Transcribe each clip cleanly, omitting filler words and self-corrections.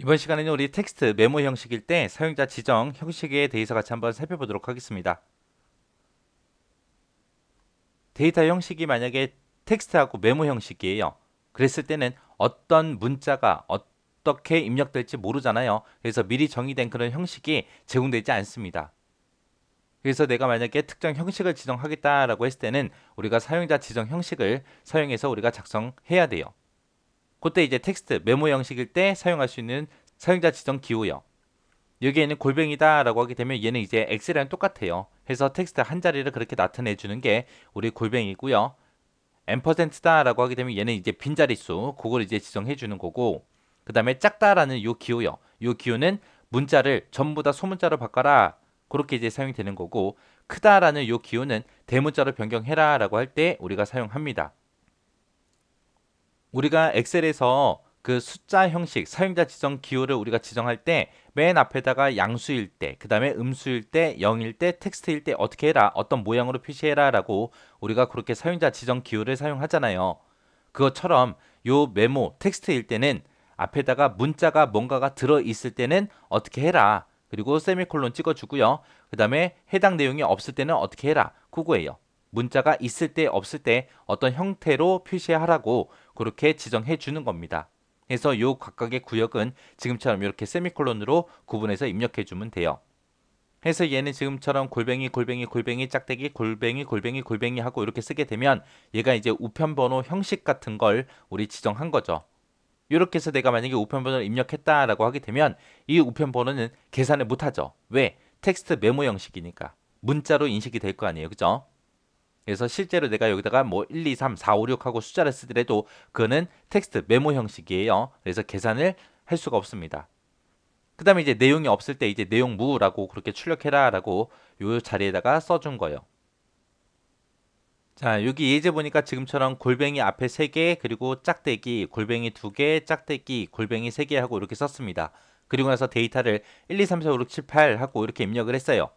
이번 시간에는 우리 텍스트 메모 형식일 때 사용자 지정 형식에 대해서 같이 한번 살펴보도록 하겠습니다. 데이터 형식이 만약에 텍스트하고 메모 형식이에요. 그랬을 때는 어떤 문자가 어떻게 입력될지 모르잖아요. 그래서 미리 정의된 그런 형식이 제공되지 않습니다. 그래서 내가 만약에 특정 형식을 지정하겠다라고 했을 때는 우리가 사용자 지정 형식을 사용해서 우리가 작성해야 돼요. 그때 이제 텍스트 메모 형식일 때 사용할 수 있는 사용자 지정 기호요. 여기에는 골뱅이다 라고 하게 되면 얘는 이제 엑셀이랑 똑같아요. 해서 텍스트 한 자리를 그렇게 나타내 주는 게 우리 골뱅이고요. 앰퍼센트다 라고 하게 되면 얘는 이제 빈자릿수 그걸 이제 지정해 주는 거고, 그 다음에 작다라는 요 기호요. 요 기호는 문자를 전부 다 소문자로 바꿔라, 그렇게 이제 사용이 되는 거고, 크다라는 요 기호는 대문자로 변경해라 라고 할 때 우리가 사용합니다. 우리가 엑셀에서 그 숫자 형식, 사용자 지정 기호를 우리가 지정할 때 맨 앞에다가 양수일 때, 그 다음에 음수일 때, 0일 때, 텍스트일 때 어떻게 해라, 어떤 모양으로 표시해라 라고 우리가 그렇게 사용자 지정 기호를 사용하잖아요. 그것처럼 요 메모, 텍스트일 때는 앞에다가 문자가 뭔가가 들어있을 때는 어떻게 해라, 그리고 세미콜론 찍어주고요. 그 다음에 해당 내용이 없을 때는 어떻게 해라, 그거예요. 문자가 있을 때 없을 때 어떤 형태로 표시하라고 그렇게 지정해 주는 겁니다. 그래서 요 각각의 구역은 지금처럼 이렇게 세미콜론으로 구분해서 입력해 주면 돼요. 해서 얘는 지금처럼 골뱅이 골뱅이 골뱅이 짝대기 골뱅이 골뱅이 골뱅이 하고 이렇게 쓰게 되면 얘가 이제 우편번호 형식 같은 걸 우리 지정한 거죠. 이렇게 해서 내가 만약에 우편번호를 입력했다라고 하게 되면 이 우편번호는 계산을 못하죠. 왜? 텍스트 메모 형식이니까 문자로 인식이 될 거 아니에요, 그죠? 그래서 실제로 내가 여기다가 뭐 1, 2, 3, 4, 5, 6 하고 숫자를 쓰더라도 그거는 텍스트 메모 형식이에요. 그래서 계산을 할 수가 없습니다. 그 다음에 이제 내용이 없을 때 이제 내용무라고 그렇게 출력해라 라고 요 자리에다가 써준 거예요. 자, 여기 예제 보니까 지금처럼 골뱅이 앞에 3개, 그리고 짝대기, 골뱅이 2개, 짝대기, 골뱅이 3개 하고 이렇게 썼습니다. 그리고 나서 데이터를 1, 2, 3, 4, 5, 6, 7, 8 하고 이렇게 입력을 했어요.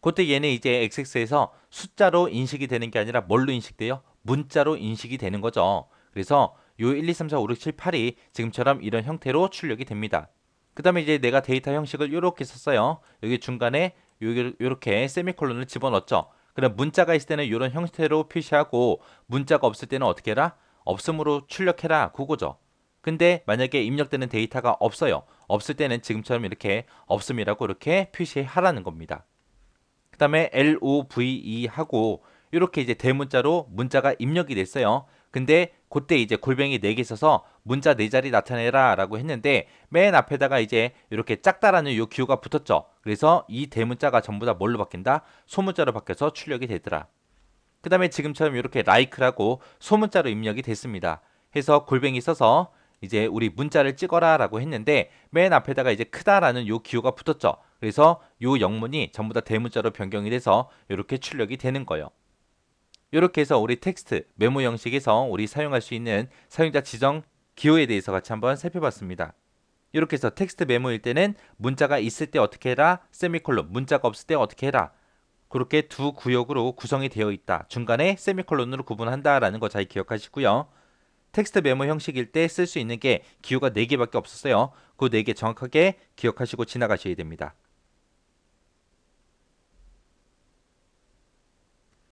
그때 얘는 이제 XX에서 숫자로 인식이 되는 게 아니라 뭘로 인식돼요? 문자로 인식이 되는 거죠. 그래서 요 1, 2, 3, 4, 5, 6, 7, 8이 지금처럼 이런 형태로 출력이 됩니다. 그 다음에 이제 내가 데이터 형식을 이렇게 썼어요. 여기 중간에 요렇게 세미콜론을 집어넣었죠. 그럼 문자가 있을 때는 이런 형태로 표시하고, 문자가 없을 때는 어떻게 해라? 없음으로 출력해라, 그거죠. 근데 만약에 입력되는 데이터가 없어요. 없을 때는 지금처럼 이렇게 없음이라고 이렇게 표시하라는 겁니다. 그 다음에 LOVE 하고 이렇게 이제 대문자로 문자가 입력이 됐어요. 근데 그때 이제 골뱅이 4개 있어서 문자 4자리 나타내라 라고 했는데 맨 앞에다가 이제 이렇게 작다라는 요 기호가 붙었죠. 그래서 이 대문자가 전부 다 뭘로 바뀐다? 소문자로 바뀌어서 출력이 되더라. 그 다음에 지금처럼 이렇게 like라고 소문자로 입력이 됐습니다. 해서 골뱅이 써서 이제 우리 문자를 찍어라 라고 했는데 맨 앞에다가 이제 크다라는 요 기호가 붙었죠. 그래서 요 영문이 전부 다 대문자로 변경이 돼서 이렇게 출력이 되는 거예요. 이렇게 해서 우리 텍스트 메모 형식에서 우리 사용할 수 있는 사용자 지정 기호에 대해서 같이 한번 살펴봤습니다. 이렇게 해서 텍스트 메모일 때는 문자가 있을 때 어떻게 해라, 세미콜론, 문자가 없을 때 어떻게 해라, 그렇게 두 구역으로 구성이 되어 있다. 중간에 세미콜론으로 구분한다라는 거 잘 기억하시고요. 텍스트 메모 형식일 때 쓸 수 있는 게 기호가 4개밖에 없었어요. 그 4개 정확하게 기억하시고 지나가셔야 됩니다.